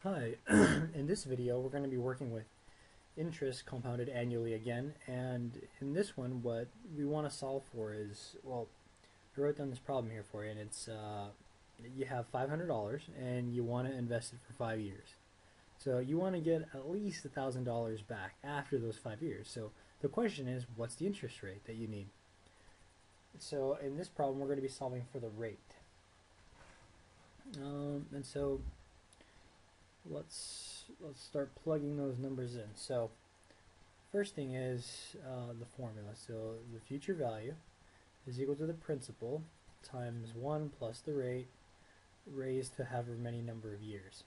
Hi, in this video we're going to be working with interest compounded annually again, and in this one what we want to solve for is, well, I wrote down this problem here for you, and it's you have $500 and you want to invest it for 5 years. So you want to get at least $1,000 back after those 5 years. So the question is, what's the interest rate that you need? So in this problem we're going to be solving for the rate. And so let's start plugging those numbers in. So first thing is the formula. So the future value is equal to the principal times 1 plus the rate raised to however many number of years.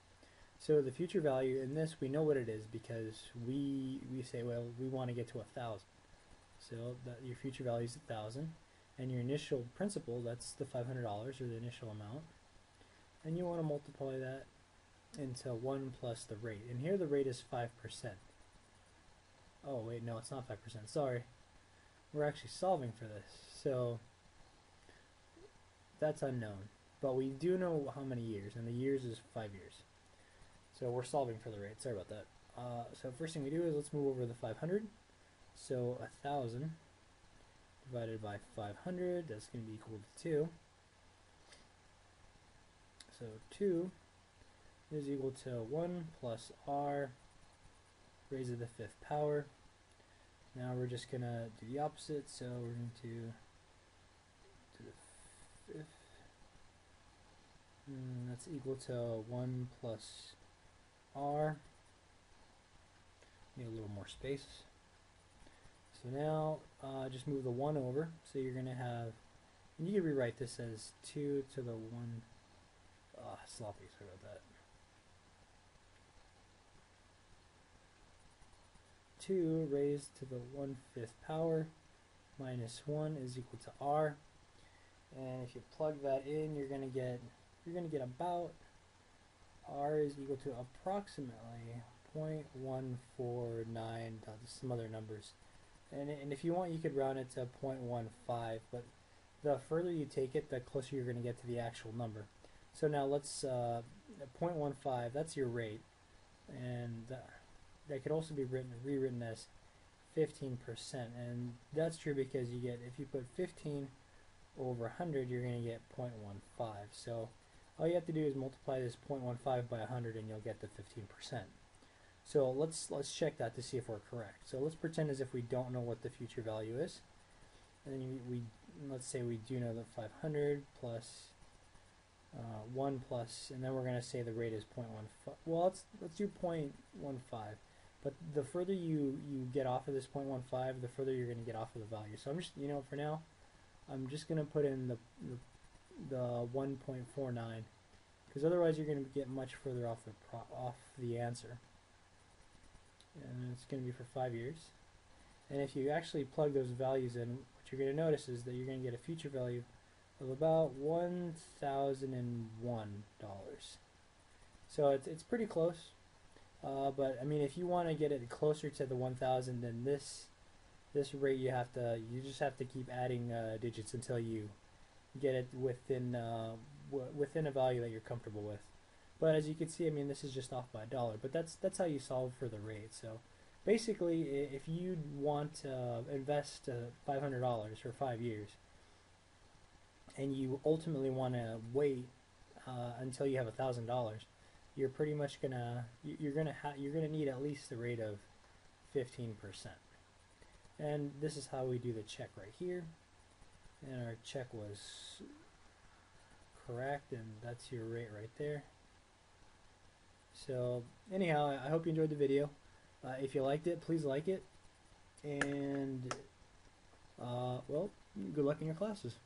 So the future value in this, we know what it is because we say, well, we want to get to 1,000. So that your future value is 1,000, and your initial principal, that's the $500 or the initial amount, and you want to multiply that into 1 plus the rate. And here the rate is 5%. Oh wait, no, it's not 5%. Sorry. We're actually solving for this. So that's unknown. But we do know how many years, and the years is 5 years. So we're solving for the rate. Sorry about that. So first thing we do is let's move over the 500. So 1,000 divided by 500, that's going to be equal to 2. So 2 is equal to 1 plus r raised to the 5th power. Now we're just going to do the opposite, so we're going to do the 5th. And that's equal to 1 plus r. Need a little more space. So now just move the 1 over, so you're going to have, and you can rewrite this as 2 to the 1, sloppy, sorry about that. 2 raised to the 1/5 power minus 1 is equal to r. And if you plug that in, you're gonna get about, r is equal to approximately 0.149, some other numbers. And if you want, you could round it to 0.15, but the further you take it, the closer you're going to get to the actual number. So now let's 0.15, that's your rate, and that could also be rewritten as 15%, and that's true because you get, if you put 15 over 100, you're going to get 0.15. So all you have to do is multiply this 0.15 by 100, and you'll get the 15%. So let's check that to see if we're correct. So let's pretend as if we don't know what the future value is, and then let's say we do know that 500 plus 1 plus, and then we're going to say the rate is 0.15. Well, let's do 0.15. But the further you get off of this 0.15, the further you're going to get off of the value. So I'm just, for now, I'm just going to put in the 1.49, because otherwise you're going to get much further off the answer. And it's going to be for 5 years. And if you actually plug those values in, what you're going to notice is that you're going to get a future value of about $1,001. So it's pretty close. But I mean, if you want to get it closer to the 1,000, then this rate you just have to keep adding digits until you get it within a value that you're comfortable with. But as you can see, I mean, this is just off by $1. But that's how you solve for the rate. So basically, if you want to invest $500 for 5 years, and you ultimately want to wait until you have $1,000, you're pretty much you're gonna need at least the rate of 15%. And this is how we do the check right here. And our check was correct, and that's your rate right there. So anyhow, I hope you enjoyed the video. If you liked it, please like it, and well, good luck in your classes.